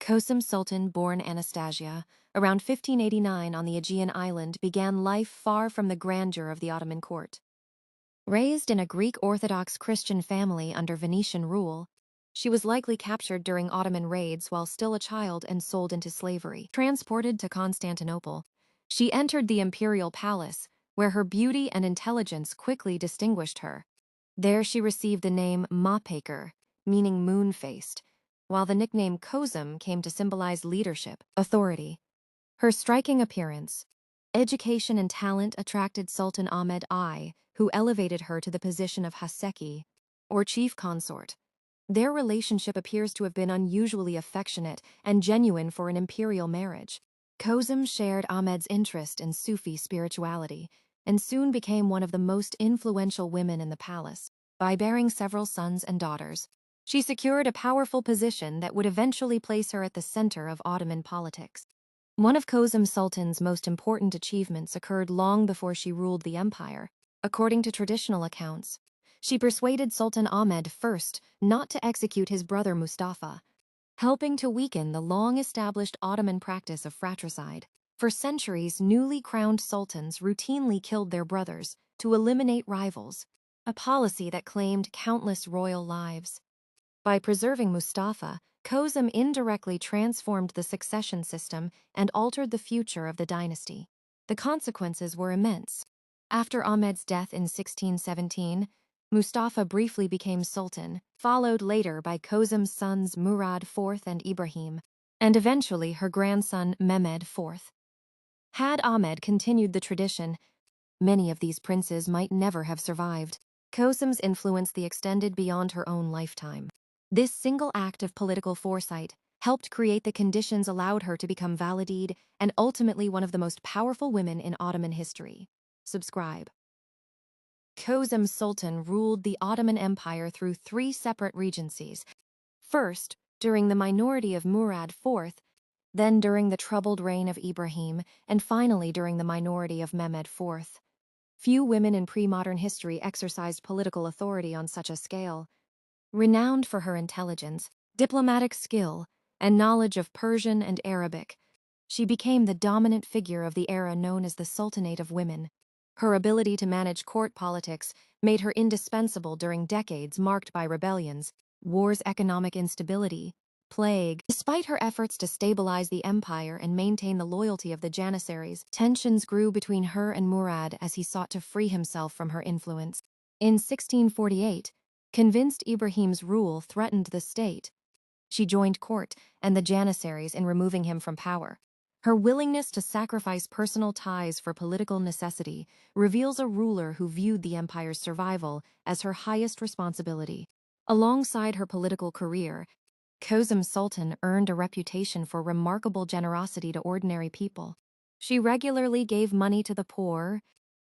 Kosem Sultan, born Anastasia, around 1589 on the Aegean island, began life far from the grandeur of the Ottoman court. Raised in a Greek Orthodox Christian family under Venetian rule, she was likely captured during Ottoman raids while still a child and sold into slavery. Transported to Constantinople, she entered the imperial palace, where her beauty and intelligence quickly distinguished her. There she received the name Mapekar, meaning moon-faced, while the nickname Kosem came to symbolize leadership, authority. Her striking appearance, education and talent attracted Sultan Ahmed I, who elevated her to the position of Haseki, or chief consort. Their relationship appears to have been unusually affectionate and genuine for an imperial marriage. Kosem shared Ahmed's interest in Sufi spirituality and soon became one of the most influential women in the palace. By bearing several sons and daughters, she secured a powerful position that would eventually place her at the center of Ottoman politics. One of Kosem Sultan's most important achievements occurred long before she ruled the empire. According to traditional accounts, she persuaded Sultan Ahmed I not to execute his brother Mustafa, helping to weaken the long-established Ottoman practice of fratricide. For centuries, newly crowned sultans routinely killed their brothers to eliminate rivals, a policy that claimed countless royal lives. By preserving Mustafa, Kosem indirectly transformed the succession system and altered the future of the dynasty. The consequences were immense. After Ahmed's death in 1617, Mustafa briefly became sultan, followed later by Kosem's sons Murad IV and Ibrahim, and eventually her grandson Mehmed IV. Had Ahmed continued the tradition, many of these princes might never have survived. Kosem's influence extended beyond her own lifetime. This single act of political foresight helped create the conditions allowed her to become Validid and ultimately one of the most powerful women in Ottoman history. Subscribe. Kosem Sultan ruled the Ottoman Empire through three separate regencies. First, during the minority of Murad IV, then during the troubled reign of Ibrahim, and finally during the minority of Mehmed IV. Few women in pre-modern history exercised political authority on such a scale. Renowned for her intelligence, diplomatic skill, and knowledge of Persian and Arabic, she became the dominant figure of the era known as the Sultanate of Women. Her ability to manage court politics made her indispensable during decades marked by rebellions, wars, economic instability, plague. Despite her efforts to stabilize the empire and maintain the loyalty of the Janissaries, tensions grew between her and Murad as he sought to free himself from her influence. In 1648, convinced Ibrahim's rule threatened the state, she joined court and the Janissaries in removing him from power. Her willingness to sacrifice personal ties for political necessity reveals a ruler who viewed the empire's survival as her highest responsibility. Alongside her political career, Kosem Sultan earned a reputation for remarkable generosity to ordinary people. She regularly gave money to the poor,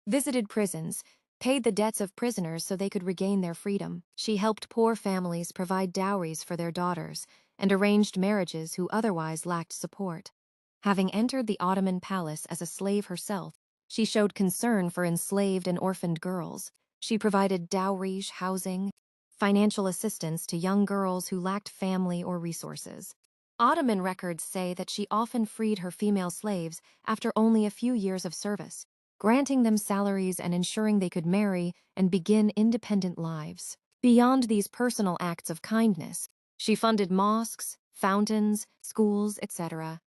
visited prisons, paid the debts of prisoners so they could regain their freedom. She helped poor families provide dowries for their daughters and arranged marriages who otherwise lacked support. Having entered the Ottoman palace as a slave herself, she showed concern for enslaved and orphaned girls. She provided dowries, housing, financial assistance to young girls who lacked family or resources. Ottoman records say that she often freed her female slaves after only a few years of service, granting them salaries and ensuring they could marry and begin independent lives. Beyond these personal acts of kindness, she funded mosques, fountains, schools, etc.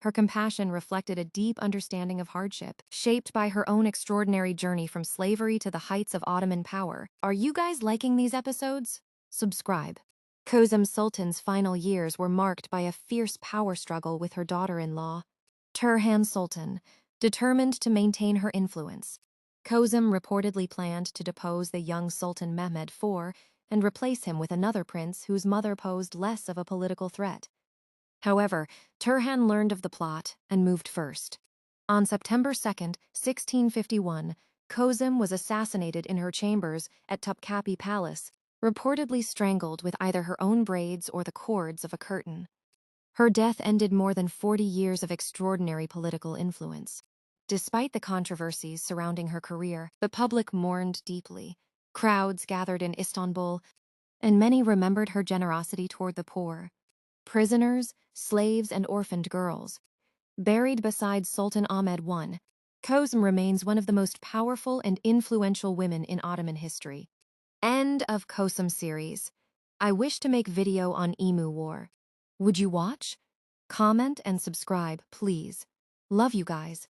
Her compassion reflected a deep understanding of hardship, shaped by her own extraordinary journey from slavery to the heights of Ottoman power. Are you guys liking these episodes? Subscribe. Kosem Sultan's final years were marked by a fierce power struggle with her daughter-in-law, Turhan Sultan, determined to maintain her influence. Kosem reportedly planned to depose the young Sultan Mehmed IV and replace him with another prince whose mother posed less of a political threat. However, Turhan learned of the plot and moved first. On September 2, 1651, Kosem was assassinated in her chambers at Topkapi Palace, reportedly strangled with either her own braids or the cords of a curtain. Her death ended more than 40 years of extraordinary political influence. Despite the controversies surrounding her career, the public mourned deeply. Crowds gathered in Istanbul, and many remembered her generosity toward the poor. prisoners, slaves, and orphaned girls. Buried beside Sultan Ahmed I, Kosem remains one of the most powerful and influential women in Ottoman history. End of Kosem series. I wish to make video on Emu War. Would you watch? Comment and subscribe, please. Love you guys.